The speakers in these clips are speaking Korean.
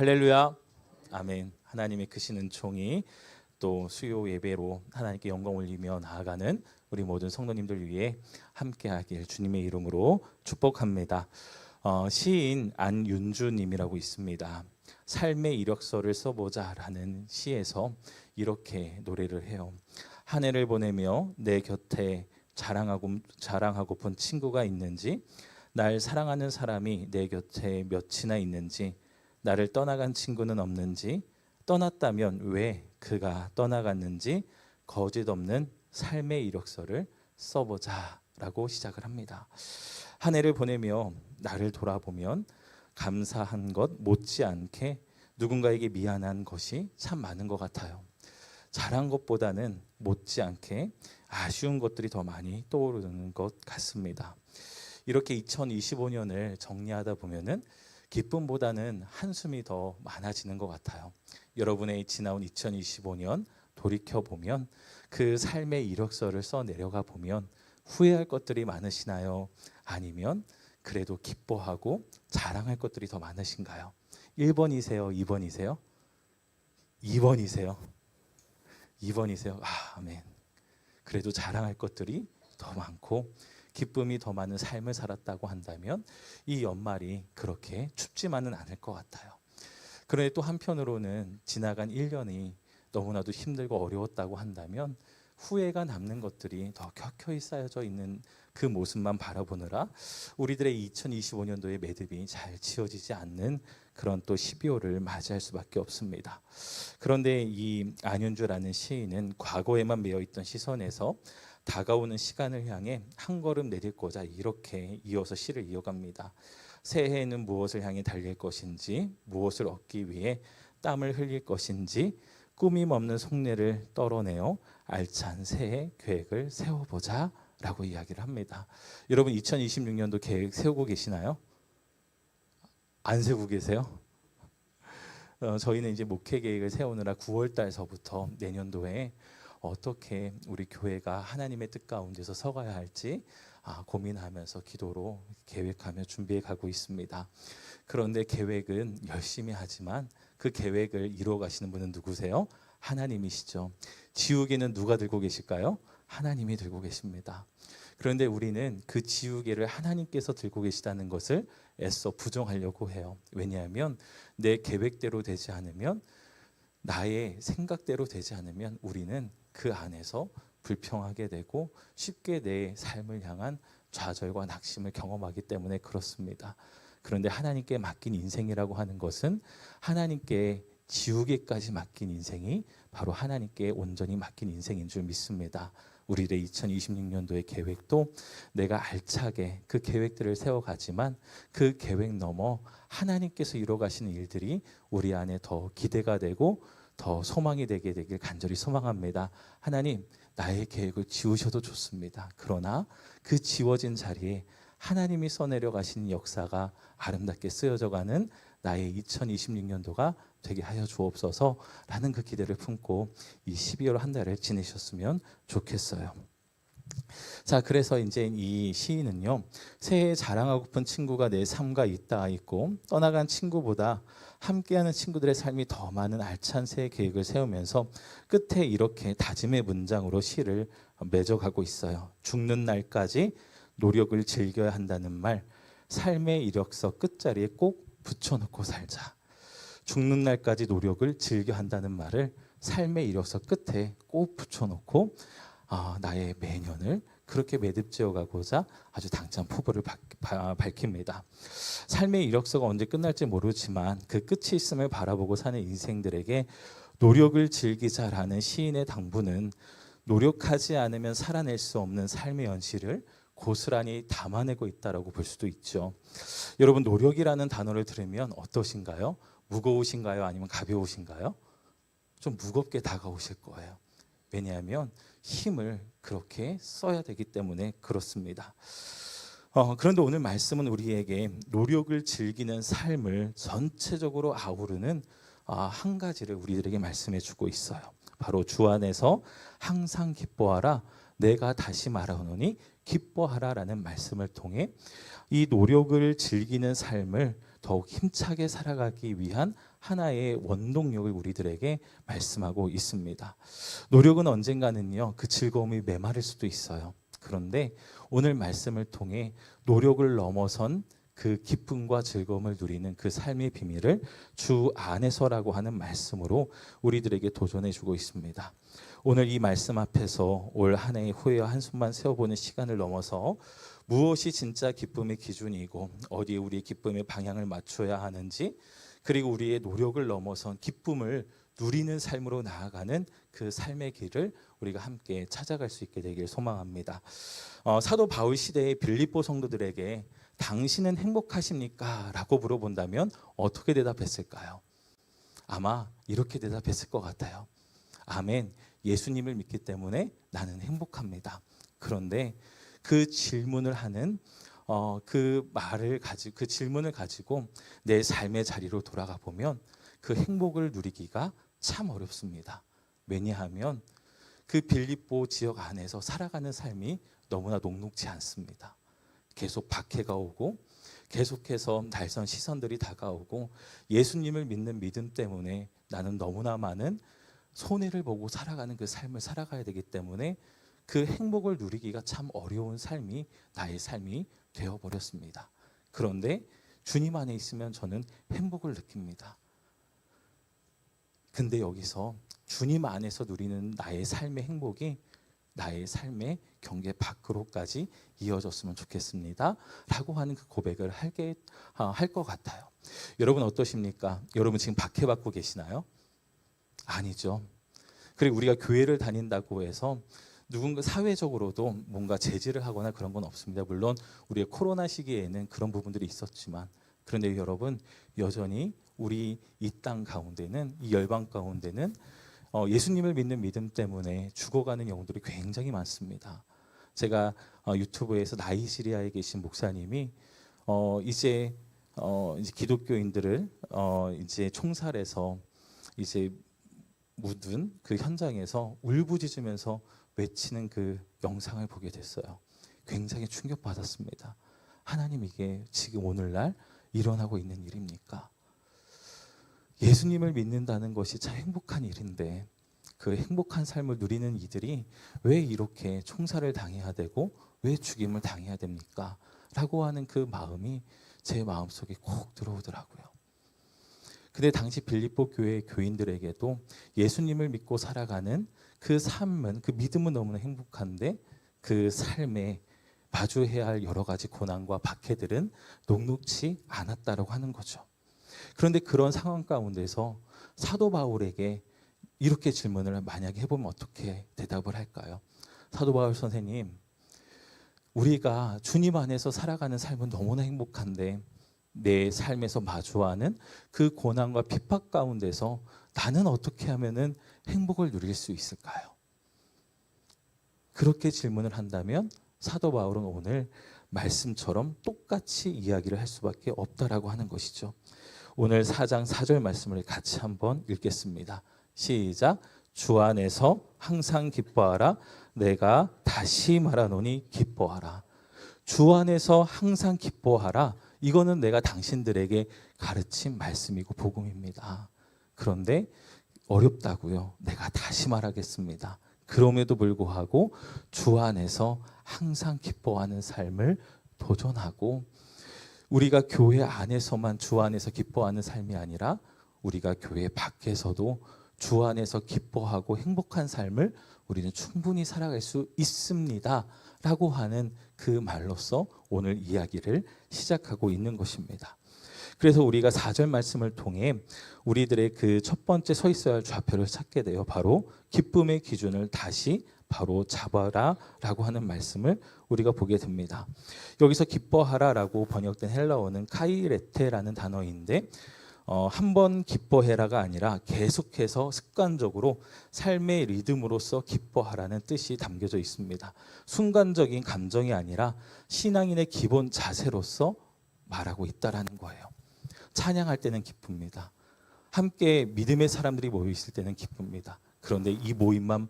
할렐루야. 아멘. 하나님의 크신 은총이 또 수요 예배로 하나님께 영광 올리며 나아가는 우리 모든 성도님들 위해 함께하길 주님의 이름으로 축복합니다. 시인 안윤주님이라고 있습니다. 삶의 이력서를 써보자라는 시에서 이렇게 노래를 해요. 한 해를 보내며 내 곁에 자랑하고픈 친구가 있는지, 날 사랑하는 사람이 내 곁에 몇이나 있는지, 나를 떠나간 친구는 없는지, 떠났다면 왜 그가 떠나갔는지 거짓 없는 삶의 이력서를 써보자라고 시작을 합니다. 한 해를 보내며 나를 돌아보면 감사한 것 못지않게 누군가에게 미안한 것이 참 많은 것 같아요. 잘한 것보다는 못지않게 아쉬운 것들이 더 많이 떠오르는 것 같습니다. 이렇게 2025년을 정리하다 보면은 기쁨보다는 한숨이 더 많아지는 것 같아요. 여러분의 지나온 2025년 돌이켜보면 그 삶의 이력서를 써내려가 보면 후회할 것들이 많으시나요? 아니면 그래도 기뻐하고 자랑할 것들이 더 많으신가요? 1번이세요? 2번이세요? 2번이세요? 2번이세요? 아멘. 그래도 자랑할 것들이 더 많고 기쁨이 더 많은 삶을 살았다고 한다면 이 연말이 그렇게 춥지만은 않을 것 같아요. 그런데 또 한편으로는 지나간 1년이 너무나도 힘들고 어려웠다고 한다면 후회가 남는 것들이 더 켜켜이 쌓여져 있는 그 모습만 바라보느라 우리들의 2025년도의 매듭이 잘 지어지지 않는 그런 또 12월을 맞이할 수밖에 없습니다. 그런데 이 안윤주라는 시인은 과거에만 매여있던 시선에서 다가오는 시간을 향해 한 걸음 내딛고자 이렇게 이어서 시를 이어갑니다. 새해에는 무엇을 향해 달릴 것인지, 무엇을 얻기 위해 땀을 흘릴 것인지, 꾸밈 없는 속내를 떨어내어 알찬 새해 계획을 세워보자 라고 이야기를 합니다. 여러분 2026년도 계획 세우고 계시나요? 안 세우고 계세요? 저희는 이제 목회 계획을 세우느라 9월 달서부터 내년도에 어떻게 우리 교회가 하나님의 뜻 가운데서 서가야 할지 고민하면서 기도로 계획하며 준비해 가고 있습니다. 그런데 계획은 열심히 하지만 그 계획을 이루어 가시는 분은 누구세요? 하나님이시죠. 지우개는 누가 들고 계실까요? 하나님이 들고 계십니다. 그런데 우리는 그 지우개를 하나님께서 들고 계시다는 것을 애써 부정하려고 해요. 왜냐하면 내 계획대로 되지 않으면, 나의 생각대로 되지 않으면 우리는 그 안에서 불평하게 되고 쉽게 내 삶을 향한 좌절과 낙심을 경험하기 때문에 그렇습니다. 그런데 하나님께 맡긴 인생이라고 하는 것은 하나님께 지우개까지 맡긴 인생이 바로 하나님께 온전히 맡긴 인생인 줄 믿습니다. 우리의 2026년도의 계획도 내가 알차게 그 계획들을 세워가지만 그 계획 넘어 하나님께서 이루어가시는 일들이 우리 안에 더 기대가 되고 더 소망이 되게 되길 간절히 소망합니다. 하나님, 나의 계획을 지우셔도 좋습니다. 그러나 그 지워진 자리에 하나님이 써내려 가시는 역사가 아름답게 쓰여져가는 나의 2026년도가 되게 하여 주옵소서라는 그 기대를 품고 이 12월 한 달을 지내셨으면 좋겠어요. 자, 그래서 이제 이 시인은요, 새해 자랑하고픈 친구가 내 삶과 있다 있고, 떠나간 친구보다 함께하는 친구들의 삶이 더 많은 알찬 새해 계획을 세우면서 끝에 이렇게 다짐의 문장으로 시를 맺어가고 있어요. 죽는 날까지 노력을 즐겨야 한다는 말, 삶의 이력서 끝자리에 꼭 붙여놓고 살자. 죽는 날까지 노력을 즐겨 한다는 말을 삶의 이력서 끝에 꼭 붙여놓고 나의 매년을 그렇게 매듭지어 가고자 아주 당찬 포부를 밝힙니다. 삶의 이력서가 언제 끝날지 모르지만 그 끝이 있음을 바라보고 사는 인생들에게 노력을 즐기자라는 시인의 당부는 노력하지 않으면 살아낼 수 없는 삶의 현실을 고스란히 담아내고 있다라고 볼 수도 있죠. 여러분, 노력이라는 단어를 들으면 어떠신가요? 무거우신가요? 아니면 가벼우신가요? 좀 무겁게 다가오실 거예요. 왜냐하면 힘을 그렇게 써야 되기 때문에 그렇습니다. 그런데 오늘 말씀은 우리에게 노력을 즐기는 삶을 전체적으로 아우르는 한 가지를 우리들에게 말씀해 주고 있어요. 바로 주 안에서 항상 기뻐하라, 내가 다시 말하노니 기뻐하라라는 말씀을 통해 이 노력을 즐기는 삶을 더욱 힘차게 살아가기 위한 하나의 원동력을 우리들에게 말씀하고 있습니다. 노력은 언젠가는요, 그 즐거움이 메마를 수도 있어요. 그런데 오늘 말씀을 통해 노력을 넘어선 그 기쁨과 즐거움을 누리는 그 삶의 비밀을 주 안에서라고 하는 말씀으로 우리들에게 도전해 주고 있습니다. 오늘 이 말씀 앞에서 올 한 해의 후회와 한숨만 세워보는 시간을 넘어서 무엇이 진짜 기쁨의 기준이고 어디에 우리의 기쁨의 방향을 맞춰야 하는지, 그리고 우리의 노력을 넘어선 기쁨을 누리는 삶으로 나아가는 그 삶의 길을 우리가 함께 찾아갈 수 있게 되길 소망합니다. 사도 바울 시대의 빌립보 성도들에게 당신은 행복하십니까? 라고 물어본다면 어떻게 대답했을까요? 아마 이렇게 대답했을 것 같아요. 아멘, 예수님을 믿기 때문에 나는 행복합니다. 그런데 그 질문을 하는 그 질문을 가지고 내 삶의 자리로 돌아가 보면 그 행복을 누리기가 참 어렵습니다. 왜냐하면 그 빌립보 지역 안에서 살아가는 삶이 너무나 녹록지 않습니다. 계속 박해가 오고 계속해서 날선 시선들이 다가오고 예수님을 믿는 믿음 때문에 나는 너무나 많은 손해를 보고 살아가는 그 삶을 살아가야 되기 때문에 그 행복을 누리기가 참 어려운 삶이 나의 삶이 되어버렸습니다. 그런데 주님 안에 있으면 저는 행복을 느낍니다. 근데 여기서 주님 안에서 누리는 나의 삶의 행복이 나의 삶의 경계 밖으로까지 이어졌으면 좋겠습니다 라고 하는 그 고백을 할 것 같아요. 여러분 어떠십니까? 여러분 지금 박해받고 계시나요? 아니죠. 그리고 우리가 교회를 다닌다고 해서 누군가 사회적으로도 뭔가 제지를 하거나 그런 건 없습니다. 물론 우리의 코로나 시기에는 그런 부분들이 있었지만, 그런데 여러분 여전히 우리 이 땅 가운데는, 이 열방 가운데는 예수님을 믿는 믿음 때문에 죽어가는 영혼들이 굉장히 많습니다. 제가 유튜브에서 나이지리아에 계신 목사님이 이제 기독교인들을 이제 총살해서 이제 묻은 그 현장에서 울부짖으면서 외치는 그 영상을 보게 됐어요. 굉장히 충격받았습니다. 하나님, 이게 지금 오늘날 일어나고 있는 일입니까? 예수님을 믿는다는 것이 참 행복한 일인데 그 행복한 삶을 누리는 이들이 왜 이렇게 총살을 당해야 되고 왜 죽임을 당해야 됩니까? 라고 하는 그 마음이 제 마음속에 콕 들어오더라고요. 근데 당시 빌립보 교회 교인들에게도 예수님을 믿고 살아가는 그 삶은, 그 믿음은 너무나 행복한데 그 삶에 마주해야 할 여러 가지 고난과 박해들은 녹록지 않았다라고 하는 거죠. 그런데 그런 상황 가운데서 사도 바울에게 이렇게 질문을 만약에 해보면 어떻게 대답을 할까요? 사도 바울 선생님, 우리가 주님 안에서 살아가는 삶은 너무나 행복한데 내 삶에서 마주하는 그 고난과 핍박 가운데서 나는 어떻게 하면은 행복을 누릴 수 있을까요? 그렇게 질문을 한다면 사도 바울은 오늘 말씀처럼 똑같이 이야기를 할 수밖에 없다라고 하는 것이죠. 오늘 4장 4절 말씀을 같이 한번 읽겠습니다. 시작. 주 안에서 항상 기뻐하라. 내가 다시 말하노니 기뻐하라. 주 안에서 항상 기뻐하라. 이거는 내가 당신들에게 가르친 말씀이고 복음입니다. 그런데 어렵다고요. 내가 다시 말하겠습니다. 그럼에도 불구하고 주 안에서 항상 기뻐하는 삶을 도전하고, 우리가 교회 안에서만 주 안에서 기뻐하는 삶이 아니라 우리가 교회 밖에서도 주 안에서 기뻐하고 행복한 삶을 우리는 충분히 살아갈 수 있습니다 라고 하는 그 말로서 오늘 이야기를 시작하고 있는 것입니다. 그래서 우리가 4절 말씀을 통해 우리들의 그 첫 번째 서 있어야 할 좌표를 찾게 돼요. 바로 기쁨의 기준을 다시 바로 잡아라 라고 하는 말씀을 우리가 보게 됩니다. 여기서 기뻐하라라고 번역된 헬라어는 카이레테라는 단어인데 한번 기뻐해라가 아니라 계속해서 습관적으로 삶의 리듬으로서 기뻐하라는 뜻이 담겨져 있습니다. 순간적인 감정이 아니라 신앙인의 기본 자세로서 말하고 있다라는 거예요. 찬양할 때는 기쁩니다. 함께 믿음의 사람들이 모여 있을 때는 기쁩니다. 그런데 이 모임만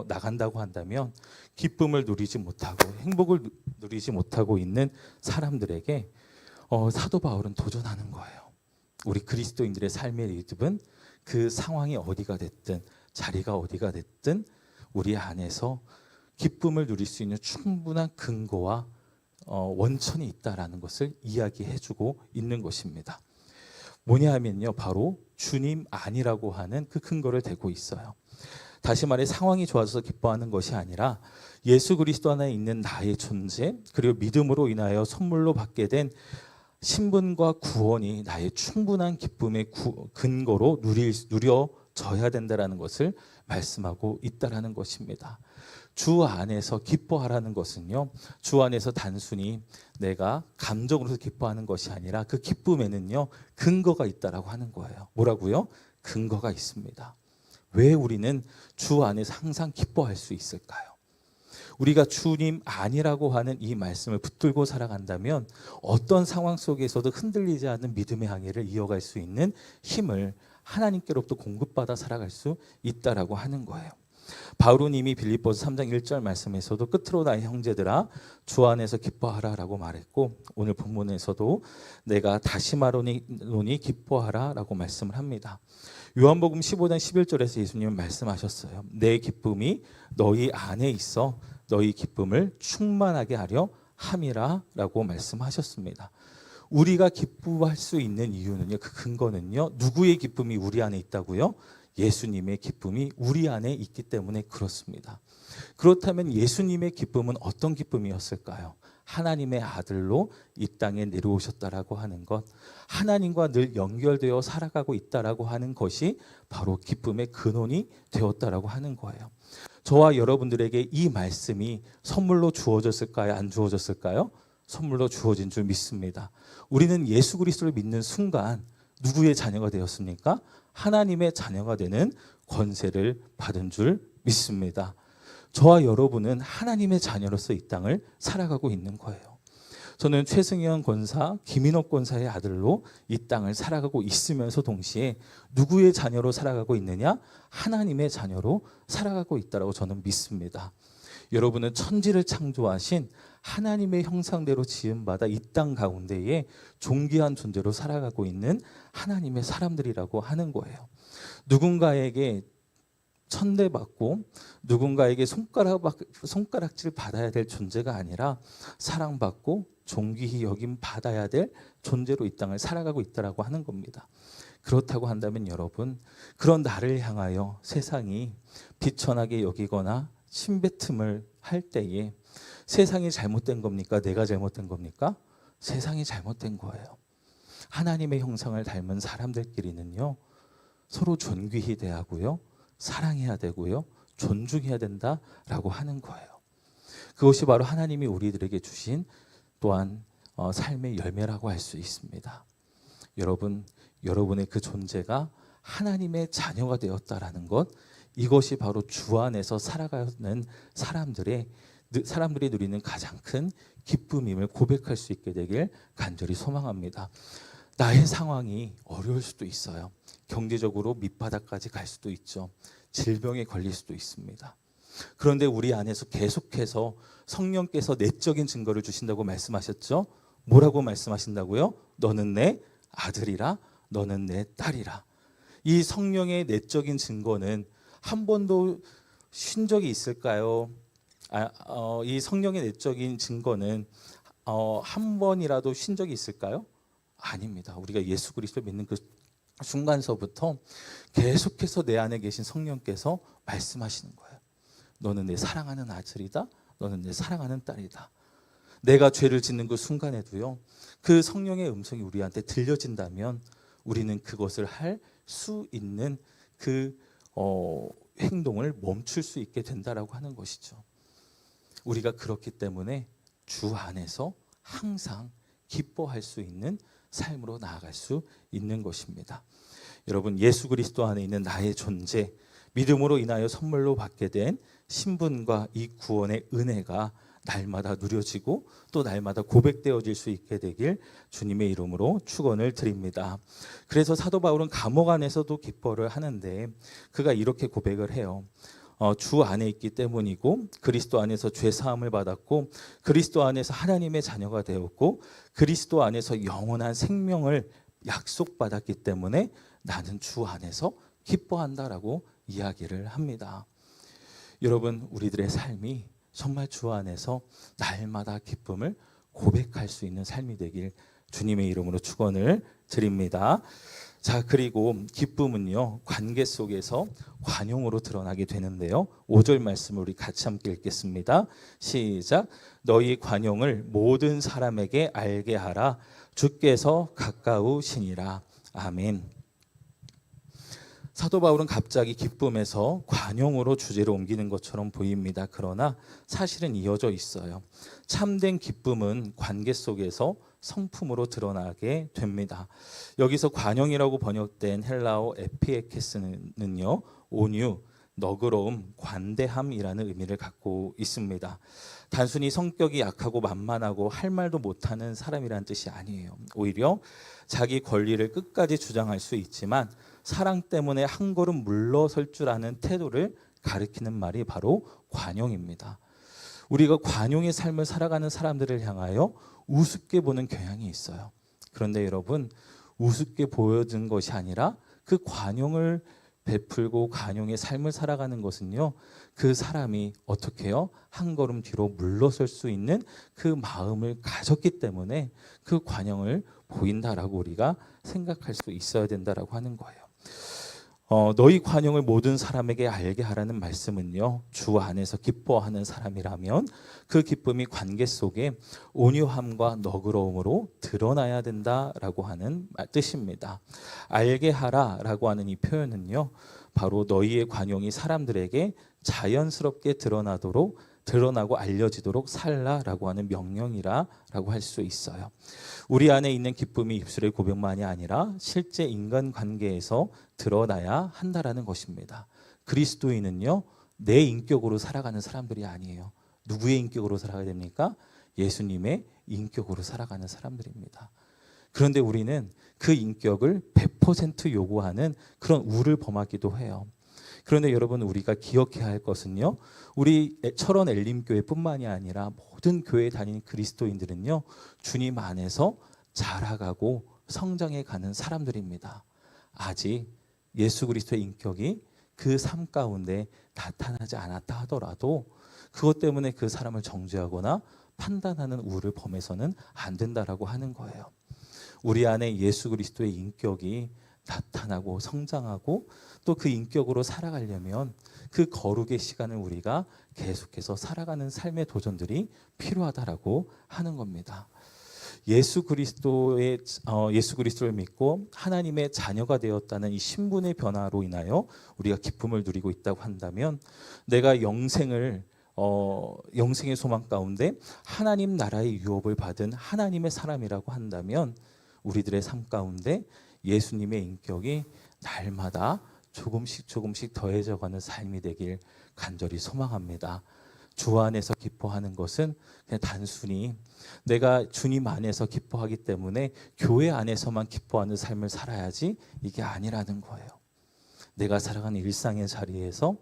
나간다고 한다면 기쁨을 누리지 못하고 행복을 누리지 못하고 있는 사람들에게 사도 바울은 도전하는 거예요. 우리 그리스도인들의 삶의 리듬은 그 상황이 어디가 됐든 자리가 어디가 됐든 우리 안에서 기쁨을 누릴 수 있는 충분한 근거와 원천이 있다라는 것을 이야기해주고 있는 것입니다. 뭐냐 하면요, 바로 주님 안이라고 하는 그 근거를 대고 있어요. 다시 말해 상황이 좋아져서 기뻐하는 것이 아니라 예수 그리스도 안에 있는 나의 존재, 그리고 믿음으로 인하여 선물로 받게 된 신분과 구원이 나의 충분한 기쁨의 근거로 누려져야 된다는 것을 말씀하고 있다는 것입니다. 주 안에서 기뻐하라는 것은요, 주 안에서 단순히 내가 감정으로서 기뻐하는 것이 아니라 그 기쁨에는요 근거가 있다라고 하는 거예요. 뭐라고요? 근거가 있습니다. 왜 우리는 주 안에서 항상 기뻐할 수 있을까요? 우리가 주님 아니라고 하는 이 말씀을 붙들고 살아간다면 어떤 상황 속에서도 흔들리지 않는 믿음의 항해를 이어갈 수 있는 힘을 하나님께로부터 공급받아 살아갈 수 있다라고 하는 거예요. 바울은 이미 빌립보서 3장 1절 말씀에서도 끝으로 나의 형제들아 주 안에서 기뻐하라라고 말했고, 오늘 본문에서도 내가 다시 말하노니 기뻐하라라고 말씀을 합니다. 요한복음 15장 11절에서 예수님은 말씀하셨어요. 내 기쁨이 너희 안에 있어 너희 기쁨을 충만하게 하려 함이라라고 말씀하셨습니다. 우리가 기뻐할 수 있는 이유는요, 그 근거는요, 누구의 기쁨이 우리 안에 있다고요? 예수님의 기쁨이 우리 안에 있기 때문에 그렇습니다. 그렇다면 예수님의 기쁨은 어떤 기쁨이었을까요? 하나님의 아들로 이 땅에 내려오셨다라고 하는 것, 하나님과 늘 연결되어 살아가고 있다라고 하는 것이 바로 기쁨의 근원이 되었다라고 하는 거예요. 저와 여러분들에게 이 말씀이 선물로 주어졌을까요? 안 주어졌을까요? 선물로 주어진 줄 믿습니다. 우리는 예수 그리스도를 믿는 순간 누구의 자녀가 되었습니까? 하나님의 자녀가 되는 권세를 받은 줄 믿습니다. 저와 여러분은 하나님의 자녀로서 이 땅을 살아가고 있는 거예요. 저는 최승현 권사, 김인옥 권사의 아들로 이 땅을 살아가고 있으면서 동시에 누구의 자녀로 살아가고 있느냐? 하나님의 자녀로 살아가고 있다고 저는 믿습니다. 여러분은 천지를 창조하신 하나님의 형상대로 지음받아 이 땅 가운데에 존귀한 존재로 살아가고 있는 하나님의 사람들이라고 하는 거예요. 누군가에게 천대받고 누군가에게 손가락질 받아야 될 존재가 아니라 사랑받고 존귀히 여김 받아야 될 존재로 이 땅을 살아가고 있다라고 하는 겁니다. 그렇다고 한다면 여러분, 그런 나를 향하여 세상이 비천하게 여기거나 침뱉음을 할 때에 세상이 잘못된 겁니까? 내가 잘못된 겁니까? 세상이 잘못된 거예요. 하나님의 형상을 닮은 사람들끼리는요, 서로 존귀히 대하고요, 사랑해야 되고요, 존중해야 된다라고 하는 거예요. 그것이 바로 하나님이 우리들에게 주신 또한 삶의 열매라고 할 수 있습니다. 여러분, 여러분의 그 존재가 하나님의 자녀가 되었다라는 것, 이것이 바로 주 안에서 살아가는 사람들이 누리는 가장 큰 기쁨임을 고백할 수 있게 되길 간절히 소망합니다. 나의 상황이 어려울 수도 있어요. 경제적으로 밑바닥까지 갈 수도 있죠. 질병에 걸릴 수도 있습니다. 그런데 우리 안에서 계속해서 성령께서 내적인 증거를 주신다고 말씀하셨죠. 뭐라고 말씀하신다고요? 너는 내 아들이라, 너는 내 딸이라. 이 성령의 내적인 증거는 한 번도 쉰 적이 있을까요? 이 성령의 내적인 증거는 한 번이라도 쉰 적이 있을까요? 아닙니다. 우리가 예수 그리스도를 믿는 그 순간서부터 계속해서 내 안에 계신 성령께서 말씀하시는 거예요. 너는 내 사랑하는 아들이다. 너는 내 사랑하는 딸이다. 내가 죄를 짓는 그 순간에도요, 그 성령의 음성이 우리한테 들려진다면 우리는 그것을 할 수 있는 그 행동을 멈출 수 있게 된다라고 하는 것이죠. 우리가 그렇기 때문에 주 안에서 항상 기뻐할 수 있는 삶으로 나아갈 수 있는 것입니다. 여러분, 예수 그리스도 안에 있는 나의 존재, 믿음으로 인하여 선물로 받게 된 신분과 이 구원의 은혜가 날마다 누려지고 또 날마다 고백되어질 수 있게 되길 주님의 이름으로 축원을 드립니다. 그래서 사도 바울은 감옥 안에서도 기뻐를 하는데 그가 이렇게 고백을 해요. 주 안에 있기 때문이고, 그리스도 안에서 죄 사함을 받았고, 그리스도 안에서 하나님의 자녀가 되었고, 그리스도 안에서 영원한 생명을 약속받았기 때문에 나는 주 안에서 기뻐한다라고 이야기를 합니다. 여러분, 우리들의 삶이 정말 주 안에서 날마다 기쁨을 고백할 수 있는 삶이 되길 주님의 이름으로 축원을 드립니다. 자, 그리고 기쁨은요, 관계 속에서 관용으로 드러나게 되는데요. 5절 말씀을 우리 같이 함께 읽겠습니다. 시작. 너희 관용을 모든 사람에게 알게 하라. 주께서 가까우시니라. 아멘. 사도 바울은 갑자기 기쁨에서 관용으로 주제를 옮기는 것처럼 보입니다. 그러나 사실은 이어져 있어요. 참된 기쁨은 관계 속에서 성품으로 드러나게 됩니다. 여기서 관용이라고 번역된 헬라어 에피에케스는요, 온유, 너그러움, 관대함이라는 의미를 갖고 있습니다. 단순히 성격이 약하고 만만하고 할 말도 못하는 사람이라는 뜻이 아니에요. 오히려 자기 권리를 끝까지 주장할 수 있지만 사랑 때문에 한 걸음 물러설 줄 아는 태도를 가리키는 말이 바로 관용입니다. 우리가 관용의 삶을 살아가는 사람들을 향하여 우습게 보는 경향이 있어요. 그런데 여러분, 우습게 보여진 것이 아니라 그 관용을 베풀고 관용의 삶을 살아가는 것은요, 그 사람이 어떻게 해요? 한 걸음 뒤로 물러설 수 있는 그 마음을 가졌기 때문에 그 관용을 보인다라고 우리가 생각할 수 있어야 된다라고 하는 거예요. 너희 관용을 모든 사람에게 알게 하라는 말씀은요, 주 안에서 기뻐하는 사람이라면 그 기쁨이 관계 속에 온유함과 너그러움으로 드러나야 된다라고 하는 뜻입니다. 알게 하라라고 하는 이 표현은요, 바로 너희의 관용이 사람들에게 자연스럽게 드러나고 알려지도록 살라라고 하는 명령이라고 할 수 있어요. 우리 안에 있는 기쁨이 입술의 고백만이 아니라 실제 인간관계에서 드러나야 한다라는 것입니다. 그리스도인은요, 내 인격으로 살아가는 사람들이 아니에요. 누구의 인격으로 살아가야 됩니까? 예수님의 인격으로 살아가는 사람들입니다. 그런데 우리는 그 인격을 100% 요구하는 그런 우를 범하기도 해요. 그런데 여러분, 우리가 기억해야 할 것은요, 우리 철원 엘림교회뿐만이 아니라 모든 교회에 다니는 그리스도인들은요, 주님 안에서 자라가고 성장해 가는 사람들입니다. 아직 예수 그리스도의 인격이 그 삶 가운데 나타나지 않았다 하더라도 그것 때문에 그 사람을 정죄하거나 판단하는 우를 범해서는 안 된다라고 하는 거예요. 우리 안에 예수 그리스도의 인격이 나타나고 성장하고 또 그 인격으로 살아가려면 그 거룩의 시간을 우리가 계속해서 살아가는 삶의 도전들이 필요하다라고 하는 겁니다. 예수 그리스도를 믿고 하나님의 자녀가 되었다는 이 신분의 변화로 인하여 우리가 기쁨을 누리고 있다고 한다면, 내가 영생의 소망 가운데 하나님 나라의 유업을 받은 하나님의 사람이라고 한다면 우리들의 삶 가운데 예수님의 인격이 날마다 조금씩 더해져가는 삶이 되길 간절히 소망합니다. 주 안에서 기뻐하는 것은 그냥 단순히 내가 주님 안에서 기뻐하기 때문에 교회 안에서만 기뻐하는 삶을 살아야지, 이게 아니라는 거예요. 내가 살아가는 일상의 자리에서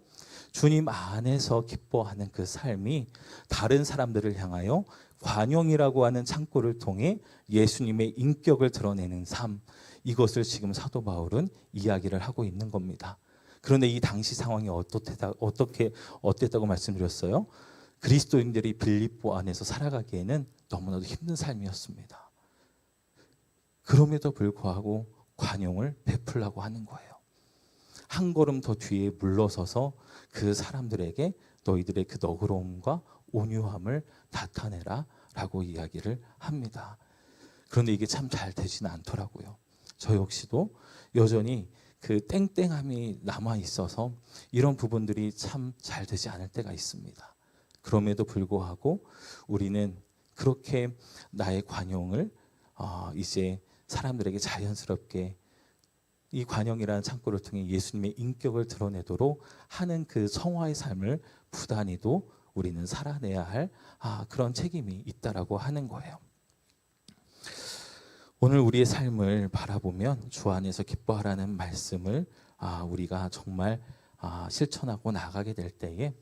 주님 안에서 기뻐하는 그 삶이 다른 사람들을 향하여 관용이라고 하는 창고를 통해 예수님의 인격을 드러내는 삶, 이것을 지금 사도 바울은 이야기를 하고 있는 겁니다. 그런데 이 당시 상황이 어땠다고 말씀드렸어요? 그리스도인들이 빌립보 안에서 살아가기에는 너무나도 힘든 삶이었습니다. 그럼에도 불구하고 관용을 베풀라고 하는 거예요. 한 걸음 더 뒤에 물러서서 그 사람들에게 너희들의 그 너그러움과 온유함을 나타내라 라고 이야기를 합니다. 그런데 이게 참 잘 되지는 않더라고요. 저 역시도 여전히 그 땡땡함이 남아 있어서 이런 부분들이 참 잘 되지 않을 때가 있습니다. 그럼에도 불구하고 우리는 그렇게 나의 관용을 이제 사람들에게 자연스럽게 이 관용이라는 창고를 통해 예수님의 인격을 드러내도록 하는 그 성화의 삶을 부단히도 우리는 살아내야 할 그런 책임이 있다라고 하는 거예요. 오늘 우리의 삶을 바라보면 주 안에서 기뻐하라는 말씀을 우리가 정말 실천하고 나가게 될 때에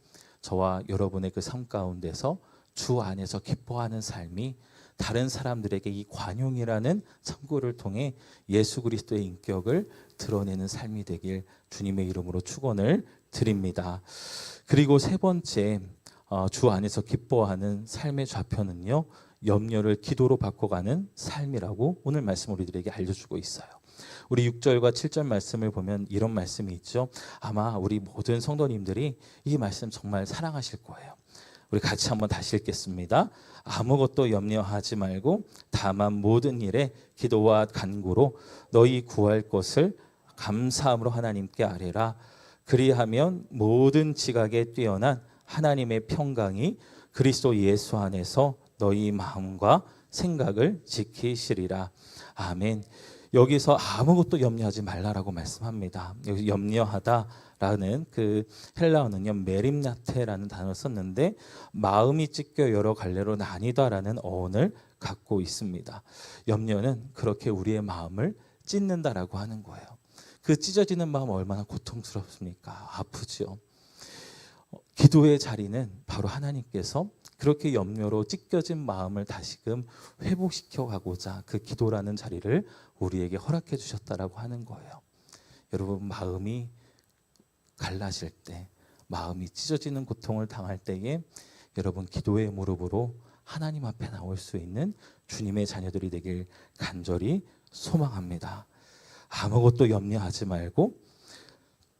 저와 여러분의 그 삶 가운데서 주 안에서 기뻐하는 삶이 다른 사람들에게 이 관용이라는 창고를 통해 예수 그리스도의 인격을 드러내는 삶이 되길 주님의 이름으로 축원을 드립니다. 그리고 세 번째, 주 안에서 기뻐하는 삶의 좌표는요, 염려를 기도로 바꿔가는 삶이라고 오늘 말씀 우리들에게 알려주고 있어요. 우리 6절과 7절 말씀을 보면 이런 말씀이 있죠. 아마 우리 모든 성도님들이 이 말씀 정말 사랑하실 거예요. 우리 같이 한번 다시 읽겠습니다. 아무것도 염려하지 말고 다만 모든 일에 기도와 간구로 너희 구할 것을 감사함으로 하나님께 아뢰라. 그리하면 모든 지각에 뛰어난 하나님의 평강이 그리스도 예수 안에서 너희 마음과 생각을 지키시리라. 아멘. 여기서 아무것도 염려하지 말라라고 말씀합니다. 여기 염려하다라는 그 헬라어는요, 메림나테라는 단어를 썼는데 마음이 찢겨 여러 갈래로 나뉘다라는 어원을 갖고 있습니다. 염려는 그렇게 우리의 마음을 찢는다라고 하는 거예요. 그 찢어지는 마음 얼마나 고통스럽습니까? 아프죠. 기도의 자리는 바로 하나님께서 그렇게 염려로 찢겨진 마음을 다시금 회복시켜 가고자 그 기도라는 자리를 우리에게 허락해 주셨다라고 하는 거예요. 여러분, 마음이 갈라질 때, 마음이 찢어지는 고통을 당할 때에 여러분 기도의 무릎으로 하나님 앞에 나올 수 있는 주님의 자녀들이 되길 간절히 소망합니다. 아무것도 염려하지 말고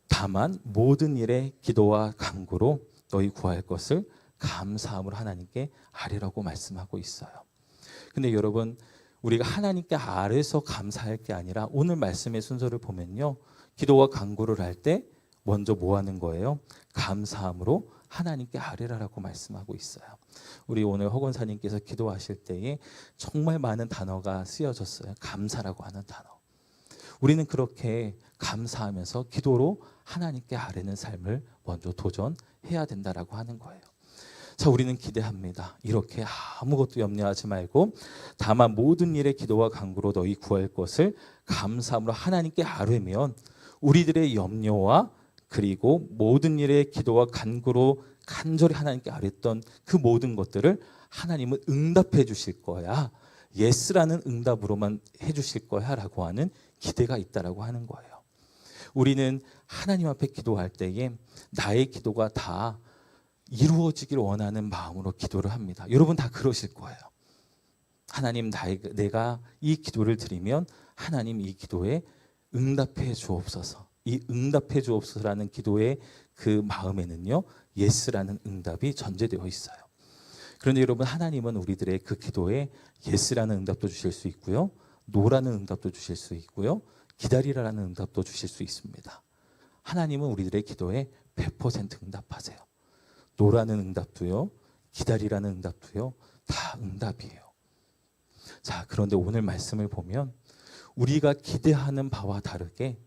다만 모든 일에 기도와 간구로 너희 구할 것을 감사함으로 하나님께 아뢰라고 말씀하고 있어요. 근데 여러분, 우리가 하나님께 아뢰서 감사할 게 아니라 오늘 말씀의 순서를 보면요, 기도와 간구를 할 때 먼저 뭐 하는 거예요? 감사함으로 하나님께 아뢰라라고 말씀하고 있어요. 우리 오늘 허건사님께서 기도하실 때에 정말 많은 단어가 쓰여졌어요. 감사라고 하는 단어. 우리는 그렇게 감사하면서 기도로 하나님께 아뢰는 삶을 먼저 도전해야 된다라고 하는 거예요. 자, 우리는 기대합니다. 이렇게 아무것도 염려하지 말고 다만 모든 일에 기도와 간구로 너희 구할 것을 감사함으로 하나님께 아뢰면 우리들의 염려와 그리고 모든 일에 기도와 간구로 간절히 하나님께 아뢰던 그 모든 것들을 하나님은 응답해 주실 거야. 예스라는 응답으로만 해 주실 거야 라고 하는 기대가 있다라고 하는 거예요. 우리는 하나님 앞에 기도할 때에 나의 기도가 다 이루어지길 원하는 마음으로 기도를 합니다. 여러분 다 그러실 거예요. 하나님, 내가 이 기도를 드리면 하나님 이 기도에 응답해 주옵소서. 이 응답해 주옵소서라는 기도의 그 마음에는요, 예스라는 응답이 전제되어 있어요. 그런데 여러분, 하나님은 우리들의 그 기도에 예스라는 응답도 주실 수 있고요, 노라는 응답도 주실 수 있고요, 기다리라는 응답도 주실 수 있습니다. 하나님은 우리들의 기도에 100% 응답하세요. 노라는 응답도요, 기다리라는 응답도요, 다 응답이에요. 자, 그런데 오늘 말씀을 보면 우리가 기대하는 바와 다르게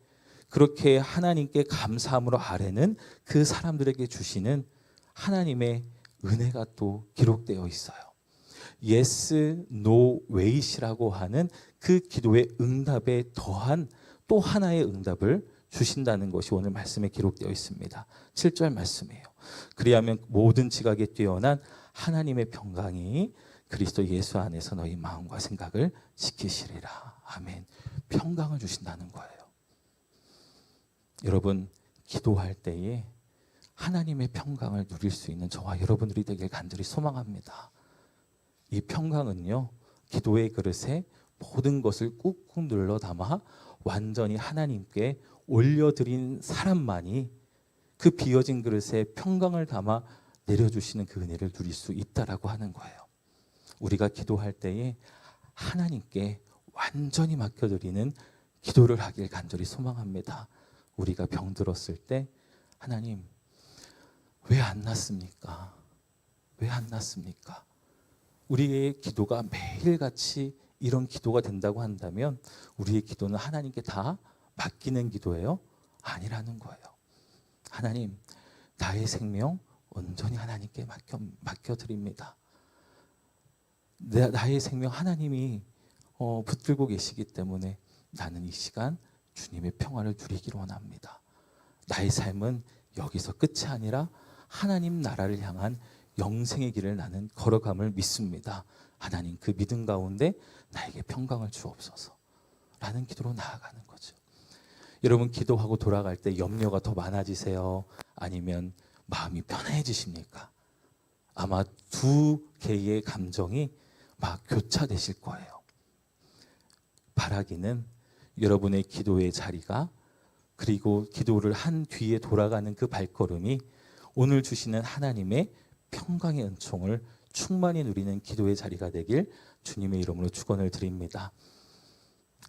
그렇게 하나님께 감사함으로 아뢰는 그 사람들에게 주시는 하나님의 은혜가 또 기록되어 있어요. Yes, No, Wait이라고 하는 그 기도의 응답에 더한 또 하나의 응답을 주신다는 것이 오늘 말씀에 기록되어 있습니다. 7절 말씀이에요. 그리하면 모든 지각에 뛰어난 하나님의 평강이 그리스도 예수 안에서 너희 마음과 생각을 지키시리라. 아멘. 평강을 주신다는 거예요. 여러분, 기도할 때에 하나님의 평강을 누릴 수 있는 저와 여러분들이 되길 간절히 소망합니다. 이 평강은요, 기도의 그릇에 모든 것을 꾹꾹 눌러 담아 완전히 하나님께 올려드린 사람만이 그 비어진 그릇에 평강을 담아 내려주시는 그 은혜를 누릴 수 있다라고 하는 거예요. 우리가 기도할 때에 하나님께 완전히 맡겨드리는 기도를 하길 간절히 소망합니다. 우리가 병들었을 때 하나님, 왜 안 낫습니까? 왜 안 낫습니까? 우리의 기도가 매일같이 이런 기도가 된다고 한다면 우리의 기도는 하나님께 다 맡기는 기도예요? 아니라는 거예요. 하나님, 나의 생명 온전히 하나님께 맡겨드립니다. 나의 생명 하나님이 붙들고 계시기 때문에 나는 이 시간 주님의 평화를 누리기를 원합니다. 나의 삶은 여기서 끝이 아니라 하나님 나라를 향한 영생의 길을 나는 걸어감을 믿습니다. 하나님, 그 믿음 가운데 나에게 평강을 주옵소서 라는 기도로 나아가는 거죠. 여러분, 기도하고 돌아갈 때 염려가 더 많아지세요? 아니면 마음이 편해지십니까? 아마 두 개의 감정이 막 교차되실 거예요. 바라기는 여러분의 기도의 자리가, 그리고 기도를 한 뒤에 돌아가는 그 발걸음이 오늘 주시는 하나님의 평강의 은총을 충만히 누리는 기도의 자리가 되길 주님의 이름으로 축원을 드립니다.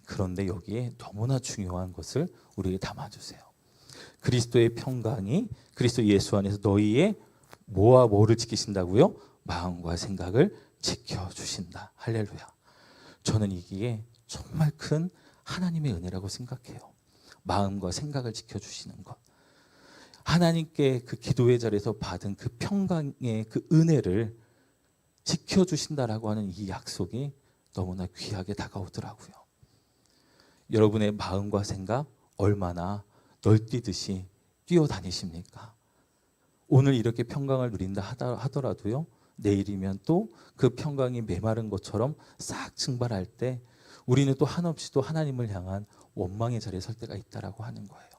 그런데 여기에 너무나 중요한 것을 우리에게 담아주세요. 그리스도의 평강이 그리스도 예수 안에서 너희의 뭐와 뭐를 지키신다고요? 마음과 생각을 지켜주신다. 할렐루야. 저는 이게 정말 큰 하나님의 은혜라고 생각해요. 마음과 생각을 지켜주시는 것. 하나님께 그 기도의 자리에서 받은 그 평강의 그 은혜를 지켜주신다라고 하는 이 약속이 너무나 귀하게 다가오더라고요. 여러분의 마음과 생각 얼마나 널뛰듯이 뛰어다니십니까? 오늘 이렇게 평강을 누린다 하더라도요, 내일이면 또 그 평강이 메마른 것처럼 싹 증발할 때 우리는 또 한없이 또 하나님을 향한 원망의 자리에 설 때가 있다라고 하는 거예요.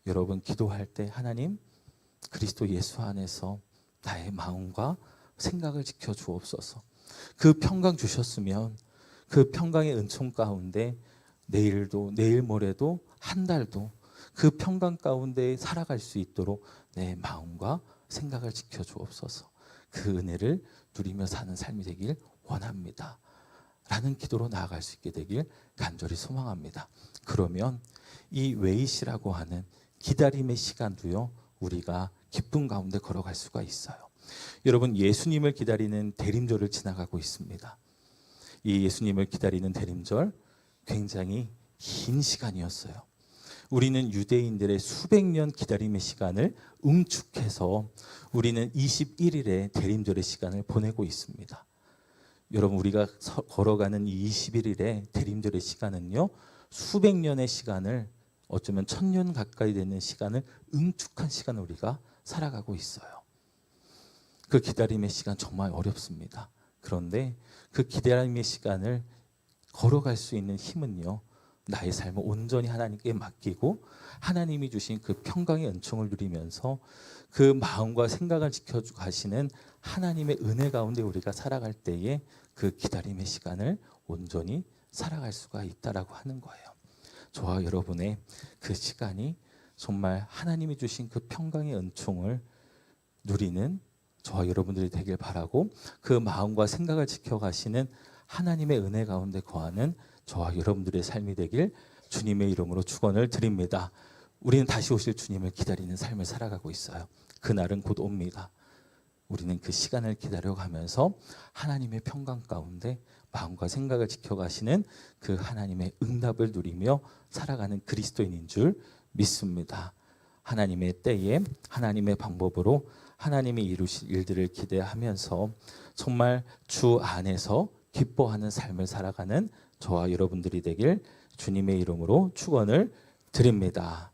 여러분, 기도할 때 하나님, 그리스도 예수 안에서 나의 마음과 생각을 지켜 주옵소서. 그 평강 주셨으면 그 평강의 은총 가운데 내일도, 내일 모레도, 한 달도 그 평강 가운데 살아갈 수 있도록 내 마음과 생각을 지켜 주옵소서. 그 은혜를 누리며 사는 삶이 되길 원합니다 라는 기도로 나아갈 수 있게 되길 간절히 소망합니다. 그러면 이 웨이시라고 하는 기다림의 시간도요, 우리가 기쁨 가운데 걸어갈 수가 있어요. 여러분, 예수님을 기다리는 대림절을 지나가고 있습니다. 이 예수님을 기다리는 대림절 굉장히 긴 시간이었어요. 우리는 유대인들의 수백 년 기다림의 시간을 응축해서 우리는 21일의 대림절의 시간을 보내고 있습니다. 여러분, 우리가 걸어가는 이 21일의 대림절의 시간은요, 수백 년의 시간을, 어쩌면 1000년 가까이 되는 시간을 응축한 시간을 우리가 살아가고 있어요. 그 기다림의 시간 정말 어렵습니다. 그런데 그 기다림의 시간을 걸어갈 수 있는 힘은요, 나의 삶을 온전히 하나님께 맡기고 하나님이 주신 그 평강의 은총을 누리면서 그 마음과 생각을 지켜주고 가시는 하나님의 은혜 가운데 우리가 살아갈 때에 그 기다림의 시간을 온전히 살아갈 수가 있다라고 하는 거예요. 저와 여러분의 그 시간이 정말 하나님이 주신 그 평강의 은총을 누리는 저와 여러분들이 되길 바라고, 그 마음과 생각을 지켜가시는 하나님의 은혜 가운데 거하는 저와 여러분들의 삶이 되길 주님의 이름으로 축원을 드립니다. 우리는 다시 오실 주님을 기다리는 삶을 살아가고 있어요. 그날은 곧 옵니다. 우리는 그 시간을 기다려가면서 하나님의 평강 가운데 마음과 생각을 지켜가시는 그 하나님의 응답을 누리며 살아가는 그리스도인인 줄 믿습니다. 하나님의 때에 하나님의 방법으로 하나님이 이루실 일들을 기대하면서 정말 주 안에서 기뻐하는 삶을 살아가는 저와 여러분들이 되길 주님의 이름으로 축원을 드립니다.